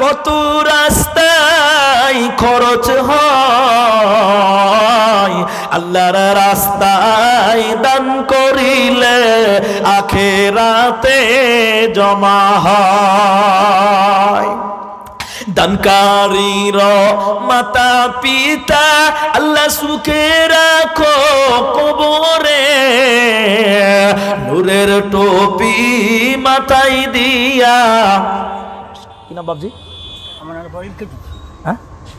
কত রাস্তায় খরচ হয়, আল্লাহর রাস্তায় দান করিলে আখিরাতে জমা হয়। দানকারীর মাতা পিতা আল্লাহ সুখে রাখো কবরে, নূরের টুপি মাথায় দিয়া। কি নাম বাবজি? আমার নাম দলিল কেজি। হ্যাঁ,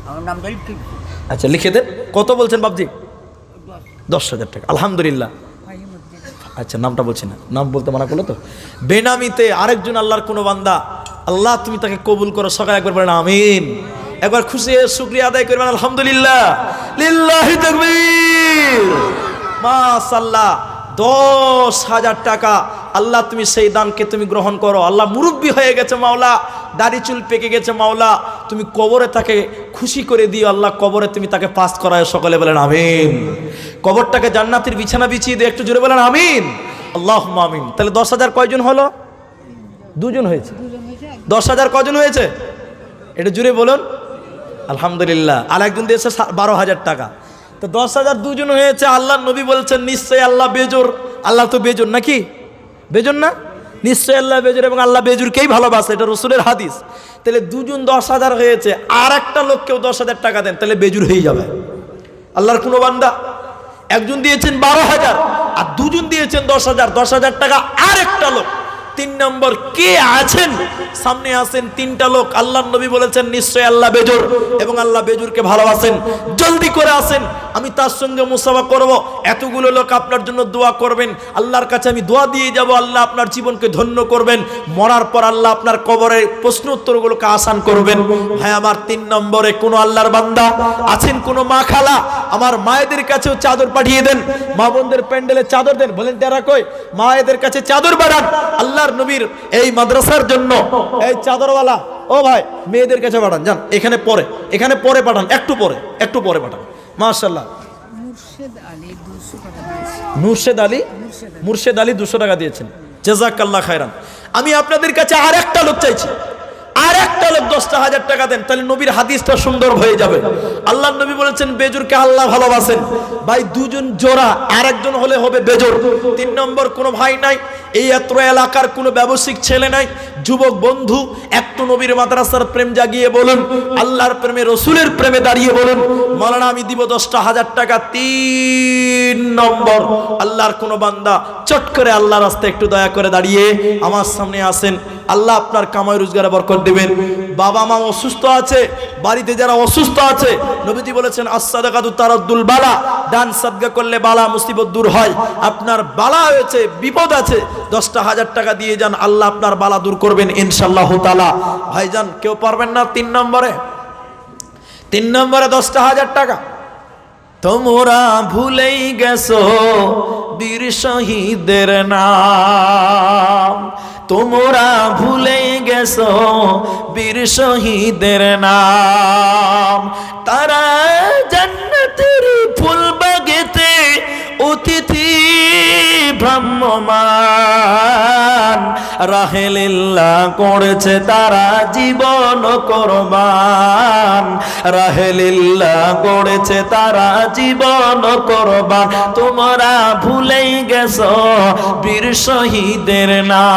আমার নাম দলিল কেজি। আচ্ছা লিখে দেন। কত বলছেন বাবজি? 10,000 টাকা। আলহামদুলিল্লাহ। আচ্ছা নামটা বলছি না, নাম বলতে মানা করলো তো। বেনামিতে আরেকজন আল্লাহর কোনো বান্দা, আল্লাহ তুমি তাকে কবুল করো। সকালে একবার বলেন আমিন, একবার খুশি হয়ে শুকরিয়া আদায় করবেন আলহামদুলিল্লাহ। লিল্লাহি তাকবীর। মাশাআল্লাহ। 10,000 টাকা আল্লাহ তুমি সেই দানকে তুমি গ্রহণ করো। আল্লাহ মুরব্বী হয়ে গেছে মাওলা, দাড়ি চুল পেকে গেছে মাওলা, তুমি কবরে তাকে খুশি করে দিও আল্লাহ, কবরে তুমি তাকে পাস করায়। সকলে বলেন আমিন। কবরটাকে জান্নাতের বিছানা বিছিয়ে দিয়ে একটু জোরে বলেন আমিন। আল্লাহুম্মা আমিন। তাহলে 10,000 কয়জন হলো? 2 জন হয়েছে। 10,000 কজন হয়েছে? এটা জুড়ে বলুন আলহামদুলিল্লাহ। আর একজন দিয়েছে 12,000 টাকা। তো 10,000 2 জন হয়েছে। আল্লাহ নবী বলছেন নিশ্চয়ই আল্লাহ বেজোর। আল্লাহ তো বেজোর নাকি? বেজোর না? নিশ্চয়ই আল্লাহ বেজোর এবং আল্লাহ বেজোরকেই ভালোবাসে, এটা রাসূলের হাদিস। তাহলে 2 জন 10,000 হয়েছে, আর একটা লোককেও 10,000 টাকা দেন, তাহলে বেজোর হয়ে যাবে। আল্লাহর কোনো বান্দা একজন দিয়েছেন 12,000 আর 2 জন দিয়েছেন 10,000। 10,000 টাকা আর একটা লোক। 3 নম্বর কে আছেন? সামনে আছেন 3টা লোক। আল্লাহর নবী বলেছেন নিশ্চয়ই আল্লাহ বেজোর এবং আল্লাহ বেজোরকে ভালোবাসেন। জলদি করে আসেন, আমি তার সঙ্গে মুসাফা করব। এতগুলো লোক আপনার জন্য দোয়া করবেন, আল্লাহর কাছে আমি দোয়া দিয়ে যাব, আল্লাহ আপনার জীবনকে ধন্য করবেন। মরার পর আল্লাহ আপনার কবরের প্রশ্ন উত্তরগুলোকে আসান করবেন। ভাই আমার 3 নম্বরে কোন আল্লাহর বান্দা আছেন, কোন মা খালা, আমার মায়েদের কাছেও চাদর পাঠিয়ে দেন। মা বোনদের প্যান্ডেলে চাদর দেন, বলেন তারা কই মায়েদের কাছে চাদর বাড়ান। আল্লাহর নবীর এই মাদ্রাসার জন্য এই চাদরওয়ালা, ও ভাই মেয়েদের কাছে পাঠান, যান এখানে পরে পাঠান, একটু পরে পাঠান। মাশাআল্লাহ। মুর্শেদ আলী 200 টাকা দিয়েছেন, জাযাকাল্লাহ খায়রান। আমি আপনাদের কাছে আর একটা লোক চাইছি, আর একটা লোক 10,000 টাকা দেন, তাহলে নবীর হাদিসটা সুন্দর হয়ে যাবে। আল্লাহর নবী বলেছেন বেজোরকে আল্লাহ ভালোবাসেন। ভাই 2 জন জোড়া, আর একজন হলে হবে বেজোর। 3 নম্বর কোনো ভাই নাই, এই এত এলাকার কোনো ব্যবসায়িক ছেলে নাই, যুবক বন্ধু, একটু নবীর মাদ্রাসার প্রেম জাগিয়ে বলুন, আল্লাহর প্রেমে রসুলের প্রেমে দাঁড়িয়ে বলুন মাওলানা আমি দিব 10,000 টাকা। 3 নম্বর আল্লাহর কোনো বান্দা চট করে আল্লাহর রাস্তায় একটু দয়া করে দাঁড়িয়ে আমার সামনে আসেন, আল্লাহ আপনার কামাই রোজগারে বরকত দিবেন। বাবা মা অসুস্থ আছে, বাড়িতে যারা অসুস্থ আছে, নবীজি বলেছেন as-সাদাকাতু তারাদ্দুল বালা, দান সাদকা করলে বালা মুসিবত দূর হয়। আপনার বালা হয়েছে, বিপদ আছে, 10,000 টাকা দিয়ে যান, আল্লাহ আপনার বালা দূর করবেন ইনশাআল্লাহ তাআলা। ভাইজান কেউ পারবেন না? 3 নম্বরে 10,000 টাকা। তোমরা ভুলেই গেছো বীর শহীদের নাম, তোমরা ভুলেই গেছো বীর শহীদের নাম। তারা জান্নাতের ফুল বাগেতে অতিথি ভ্রাম্যমান, রাহেলিল্লাহ করেছে তারা জীবন কোরবান, রাহেলিল্লাহ করেছে তারা জীবন কোরবান। তোমরা ভুলেই গেছো বীর শহীদের নাম।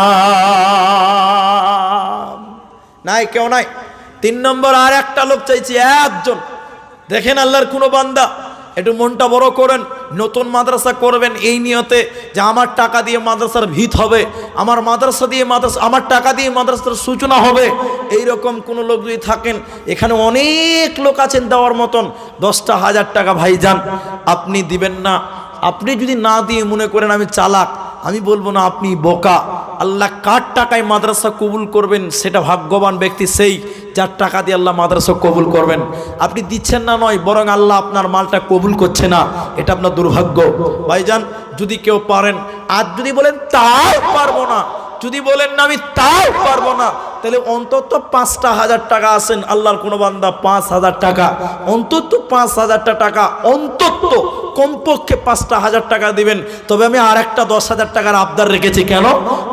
নাই, কেউ নাই। 3 নম্বর আর একটা লোক চাইছি, একজন। দেখেন আল্লাহর কোনো বান্দা একটু মনটা বড় করেন, নতুন মাদ্রাসা করবেন এই নিয়তে যে আমার টাকা দিয়ে মাদ্রাসার ভিত হবে, আমার টাকা দিয়ে মাদ্রাসার সূচনা হবে। এইরকম কোনো লোক যদি থাকেন, এখানে অনেক লোক আছেন দেওয়ার মতন, 10,000 টাকা ভাইজান আপনি দিবেন না। আপনি যদি না দিয়ে মনে করেন আমি চালাক, আমি বলবো না আপনি বোকা। আল্লাহ কার টাকায় মাদ্রাসা কবুল করবেন সেটা ভাগ্যবান ব্যক্তি সেই যার টাকা দিয়ে আল্লাহ মাদ্রাসা কবুল করবেন। আপনি দিচ্ছেন না নয়, বরং আল্লাহ আপনার মালটা কবুল করছে না, এটা আপনার দুর্ভাগ্য। ভাইজান যদি কেউ পারেন, আর যদি বলেন তাও পারবো না, যদি বলেন না আমি তাও পারবো না, তাহলে অন্তত 5,000 টাকা আসেন। আল্লাহর কোনো বান্দা 5,000 টাকা, অন্তত 5,000 টাকা অন্তত কমপক্ষে 5,000 টাকা দিবেন। তবে আমি আর একটা 10,000 টাকার আবদার রেখেছি। কেন?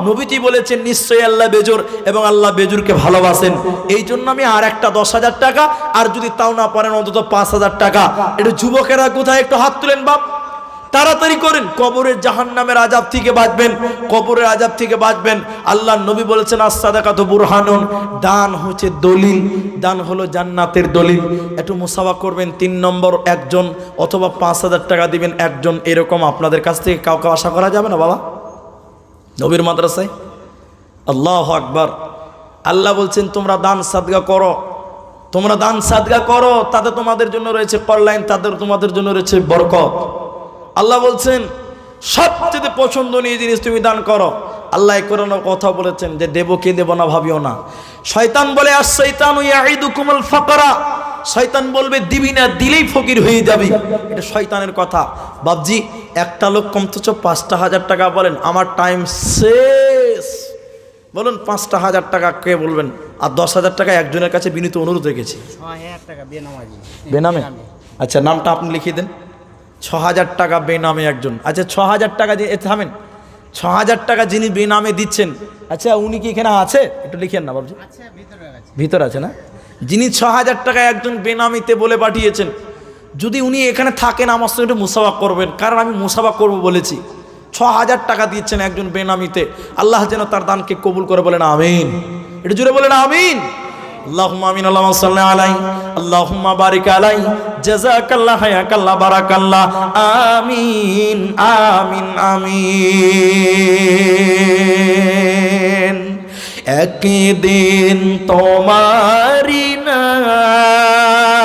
নবীজি বলেছেন নিশ্চয়ই আল্লাহ বেজোর এবং আল্লাহ বেজুরকে ভালোবাসেন, এই জন্য আমি আর একটা 10,000 টাকা, আর যদি তাও না পারেন অন্তত 5,000 টাকা। একটু যুবকেরা কোথায় একটু হাত তুলেন বাপ, তাড়াতাড়ি করেন। কবরের জাহান্নামের আযাব থেকে বাঁচবেন, কবরের আযাব থেকে বাঁচবেন। আল্লাহর নবী বলেছেন আস-সাদাকাতু বুরহানুন, দান হচ্ছে দলিল, দান হলো জান্নাতের দলিল। একটু মুসাফা করবেন 3 নম্বর একজন, অথবা 5,000 টাকা দিবেন একজন। এরকম আপনাদের কাছ থেকে কাউকে আশা করা যাবে না বাবা নবীর মাদ্রাসায়। আল্লাহু আকবার। আল্লাহ বলছেন তোমরা দান সাদকা করো, তোমরা দান সাদকা করো, তাতে তোমাদের জন্য রয়েছে কল্যাণ, তাদের তোমাদের জন্য রয়েছে বরকত। আল্লাহ বলছেন সবচেয়ে পছন্দনীয় জিনিস তুমি দান করো। আল্লাহ কোরআনে কথা বলেছেন যে দেব কি দেব না ভাবিও না। শয়তান বলে আশ-শাইতানু ইয়াঈদুকুমুল ফাকরা, শয়তান বলবে দিবি না, দিলেই ফকির হয়ে যাবি, এটা শয়তানের কথা। বাবজি একটা লোক কমতছ 5,000 টাকা বলেন, আমার টাইম শেষ। বলুন 5,000 টাকা কে বলবেন? আর 10,000 টাকা একজনের কাছে বিনীত অনুরোধ রেখেছি। 6,000 টাকা বেনামাজি। বেনামে? আচ্ছা নামটা আপনি লিখিয়ে দেন। 6,000 টাকা বেনামে একজন। আচ্ছা 6,000 টাকা দিয়ে থামেন, 6,000 টাকা যিনি বেনামে দিচ্ছেন, আচ্ছা উনি কি এখানে আছে? একটু লিখেন না বাবজি। আচ্ছা ভিতরে আছে না? যিনি 6,000 টাকা একজন বেনামিতে বলে পাঠিয়েছেন, যদি উনি এখানে থাকেন আমার সঙ্গে একটু মুসাফা করবেন, কারণ আমি মুসাফা করব বলেছি। 6,000 টাকা দিচ্ছেন একজন বেনামিতে, আল্লাহ যেন তার দানকে কবুল করে, বলেন আমিন। একটু জুড়ে বলেন আমিন। আল্লাহুম্মা আমিন। আল্লাহুম্মা সাল্লি আলাইহি, আল্লাহুম্মা বারিক আলাইহি, জাযাকাল্লাহু হায়াকাল্লাহ বারাকাল্লাহ। আমিন আমিন আমিন। একদিন তোমারি নাম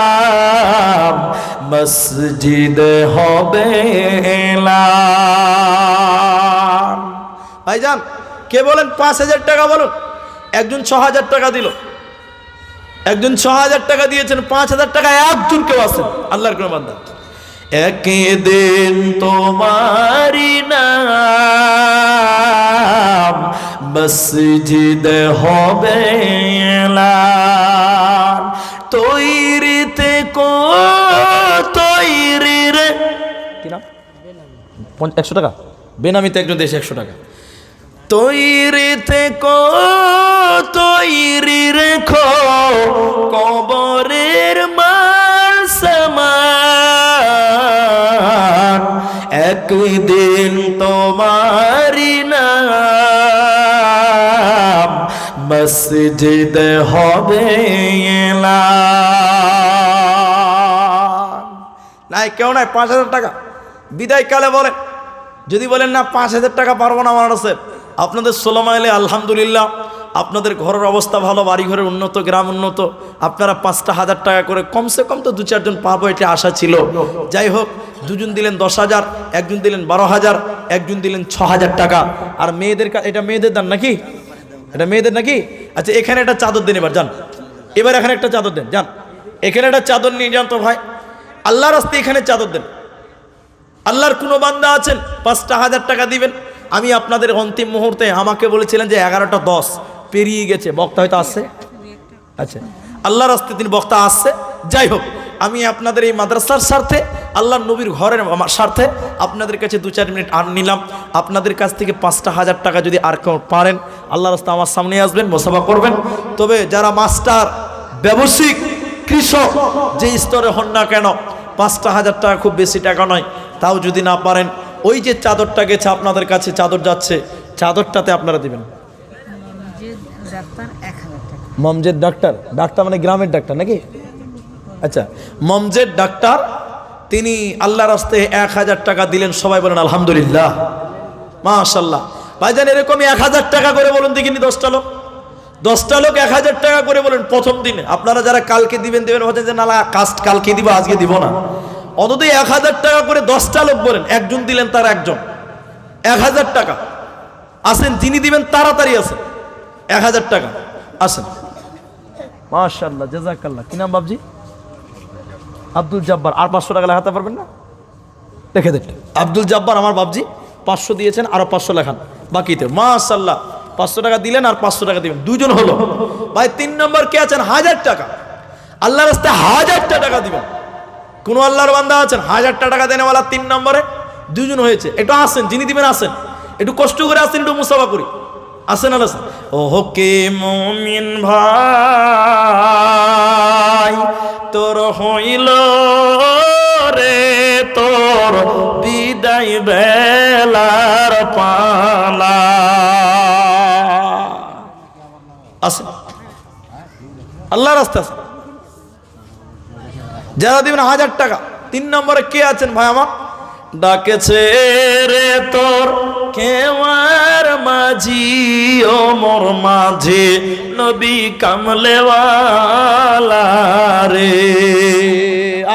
মসজিদ হবে এলান। ভাইজান কে বলেন 5,000 টাকা বলুন। একজন 6,000 টাকা দিল, একজন 6,000 টাকা দিয়েছেন, 5,000 টাকা একজন কেউ আছেন আল্লাহর কোন বান্দা। একদিন তোমারি নাম মসজিদ হবে এলান। তৈরিতে কো তৈরি রে, কি নাম? 100 টাকা বেনামিতে একজন দেশে 100 টাকা। তৈরিতে কো তৈরি রেখো কবরের মাল সামান। একদিন তোমারি নাম মসজিদ হবে এলান। নাই কেউ নাই 5,000 টাকা বিদায় কালে বলেন। যদি বলেন না 5,000 টাকা পারবো না আমার কাছে, আপনাদের 16 মাইলে আলহামদুলিল্লাহ আপনাদের ঘরের অবস্থা ভালো, বাড়ি ঘরের উন্নত, গ্রাম উন্নত, আপনারা 5,000 টাকা করে কমসে কম তো 2-4 জন পাবো, এটা আশা ছিল। যাই হোক, দুজন দিলেন 10,000, একজন দিলেন 12,000, একজন দিলেন 6,000 টাকা। আর মেয়েদের, এটা মেয়েদের দান নাকি? এটা মেয়েদের নাকি? আচ্ছা এখানে একটা চাদর দেন, এবার যান, এবার এখানে একটা চাদর দেন, যান এখানে একটা চাদর নিয়ে যান তো ভাই, আল্লাহর রাস্তায় এখানে চাদর দেন। আল্লাহর কোনো বান্দা আছেন 5,000 টাকা দিবেন। আমি আপনাদের অন্তিম মুহূর্তে, আমাকে বলেছিলেন যে 11টা 10 পেরিয়ে গেছে, বক্তা হয়তো আসছে। আচ্ছা আল্লাহর রাস্তায় তিনি বক্তা আসছে। যাই হোক, আমি আপনাদের এই মাদ্রাসার স্বার্থে, আল্লাহর নবীর ঘরের স্বার্থে আপনাদের কাছে 2-4 মিনিট আর নিলাম। আপনাদের কাছ থেকে 5,000 টাকা যদি আর কেউ পারেন, আল্লাহর রাস্তায় আমার সামনে আসবেন, মুসাফা করবেন। তবে যারা মাস্টার, ব্যবসায়িক, কৃষক, যে স্তরে হন না কেন, 5,000 টাকা খুব বেশি টাকা নয়। তাও যদি না পারেন, ওই যে চাদরটা গেছে আপনাদের কাছে, চাদর যাচ্ছে, চাদরটাতে আপনারা দিবেন। মমজেদ ডাক্তার, ডাক্তার মানে গ্রামের ডাক্তার নাকি? আচ্ছা মমজেদ ডাক্তার, তিনি আল্লাহর রাস্তায় 1,000 টাকা দিলেন। সবাই বলেন আলহামদুলিল্লাহ, মাশাআল্লাহ। ভাইজান এরকমই 1,000 টাকা করে বলুন দেখিনি, 10টা লোক 1,000 টাকা করে বলেন প্রথম দিনে। আপনারা যারা কালকে দিবেন ভাবছেন যে না কাস্ট কালকে দিব, আজকে দিব না, অন্তত 1,000 টাকা করে 10টা লোক বলেন। একজন দিলেন, তার একজন 1,000 টাকা। আসেন যিনি দিবেন তাড়াতাড়ি আসেন, 1,000 টাকা আসেন। মাশাআল্লাহ, জাযাকাল্লাহ। কি নাম বাবজি? আব্দুল জব্বার। আর 500 টাকা লেখাতে পারবেন না? লিখে দেন। আব্দুল জব্বার আমার বাবজি 500 দিয়েছেন, আরো 500 লেখান বাকিতে। মাশাআল্লাহ, 500 টাকা দিলেন আর 500 টাকা দিবেন, দুজন হলো। ভাই 3 নম্বর কে আছেন? 1,000 টাকা। আল্লাহর রাস্তায় 1,000 টাকা দিবেন। কোন আল্লাহর বান্দা আছেন 1000 টাকা দেনেওয়ালা 3 নম্বরে? দুজন হয়েছে, একটু আসেন, যিনি দিবেন আসেন, একটু কষ্ট করে আসেন, একটু মুসাফা করি, আসেন আর আসেন। ও হোকে মুমিন ভাই তোর হইল রে তোর বিদায় বেলার পালা। আসেন, আল্লাহর রাস্তা আছে। যারা দিবেন 1000 টাকা 3 নম্বরে কে আছেন ভাই আমার? ডাকেছে রে তোর কেওয়ার মাঝি ও মোর মাঝি নবী কামলেওয়ালা রে।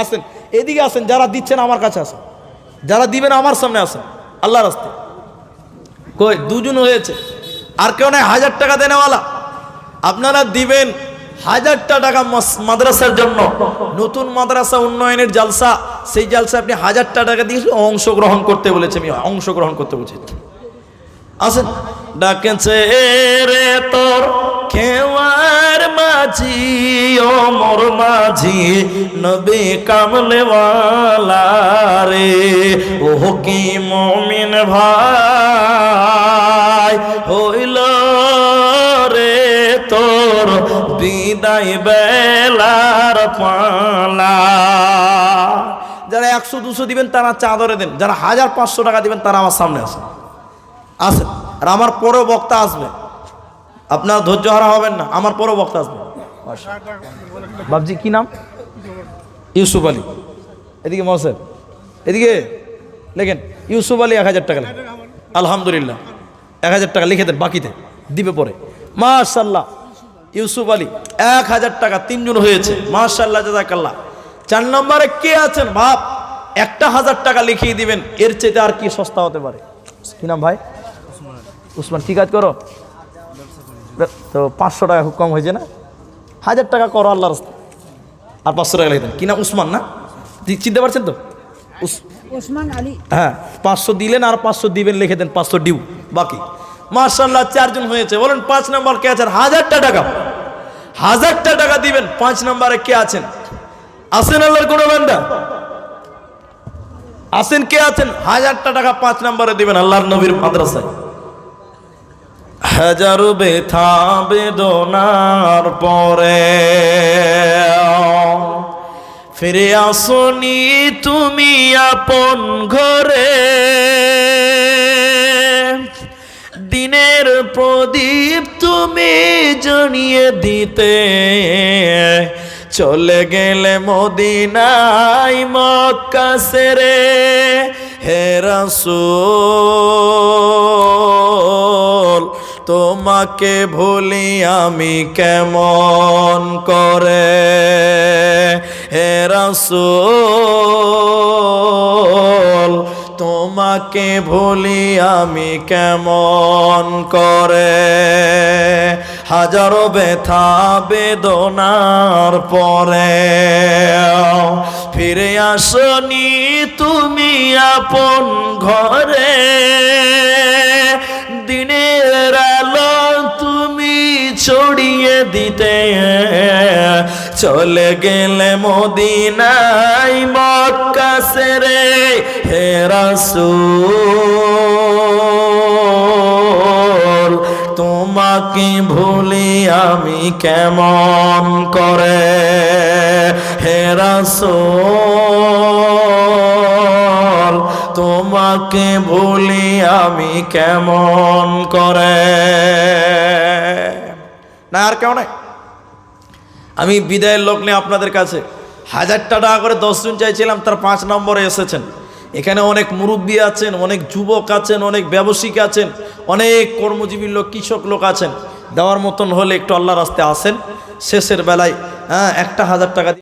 আসেন, এদিকে আসেন, যারা দিচ্ছেন আমার কাছে আসেন, যারা দিবেন আমার সামনে আসেন, আল্লাহর রাস্তায়। কই দুজন হয়েছে, আর কেউ নাই 1000 টাকা দেনেওয়ালা? আপনারা দিবেন 1000 টাকা মাদ্রাসার জন্য, নতুন মাদ্রাসা উন্নয়নের জালসা, সেই জালসা আপনি 1000 টাকা দিয়ে অংশগ্রহণ করতে বলেছে, আমি অংশগ্রহণ করতে বলছি। আসেন, ডাকেছে রে তোর খেওয়ার মাঝি ও মোর মাঝি নবী কামলেওয়ালা রে। ও কি মুমিন ভাই হইল রে তোর বিদায় বেলার পালা। যারা 100-200 দিবেন তারা চাদরে দেন, যারা 1000-500 টাকা দিবেন তারা আমার সামনে আসেন, আসেন। আর আমার পরেও বক্তা আসবে, আপনার ধৈর্য হারা হবেন না, আমার পরেও বক্তা আসবে। বাবজি কি নাম? ইউসুফ আলী। এদিকে মহসেন, এদিকে লেখেন ইউসুফ আলী 1000 টাকা লেখেন। আলহামদুলিল্লাহ 1000 টাকা লিখে দেন, বাকিতে দিবে পরে। মাশাআল্লাহ, ইউসুফ আলী 1000 টাকা, 3 জন হয়েছে, মাশাআল্লাহ জাযাকাল্লাহ। 4 নম্বরে কে আছেন বাপ? 1000 টাকা লিখিয়ে দিবেন, এর চেয়ে আর কি সস্তা হতে পারে? কি নাম ভাই? উসমান। কি কাজ করো? তো 500 টাকা খুব কম হয়েছে না? 1000 টাকা করো আল্লাহর রাস্তায়, আর 500 টাকা লিখে দেন। কি নাম? উসমান না? চিনতে পারছেন তো? উসমান আলী। হ্যাঁ, 500 দিলেন আর 500 দিবেন, লিখে দেন 500 ডিউ বাকি। মাশাআল্লাহ 4 জন হয়েছে। বলেন 5 নম্বর কে আছেন? 1000 টাকা, 1000 টাকা দিবেন। 5 নম্বরে কে আছেন? আসেন আল্লাহর কোন বান্দা? আসেন, কে আছেন? 1000 টাকা 5 নম্বরে দিবেন আল্লাহর নবীর মাদ্রাসায়। হাজারো ব্যথা বেদনার পরে ফিরে আসনি তুমি আপন ঘরে, দিনের প্রদীপ তুমি জ্বালিয়ে দিতে চলে গেলে মদিনায় মক্কা ছেড়ে। হে রাসূল তোমাকে ভুলি আমি কেমন করে, হে রাসূল তোমাকে ভুলি আমি কেমন করে। হাজারো ব্যথা বেদনার পরে ফিরে আসনি তুমি আপন ঘরে, দিনের আলো তুমি ছড়িয়ে দিতে চলে গেলে মদিনায় মক্কা ছেড়ে। হে রাসূল তোমাকে ভুলি আমি কেমন করে, হে রাসূল তোমাকে ভুলি আমি কেমন করে। না আর কেউ নাই। আমি বিদায়ের লোক নেই আপনাদের কাছে। 1000 টাকা করে 10 জন চাইছিলাম, তার 5 নম্বরে এসেছেন। এখানে অনেক মুরব্বী আছেন, অনেক যুবক আছেন, অনেক ব্যবসায়িক আছেন, অনেক কর্মজীবী লোক, কৃষক লোক আছেন। দেওয়ার মতন হলে একটু আল্লাহর রাস্তায় আসেন, শেষের বেলায় 1000 টাকা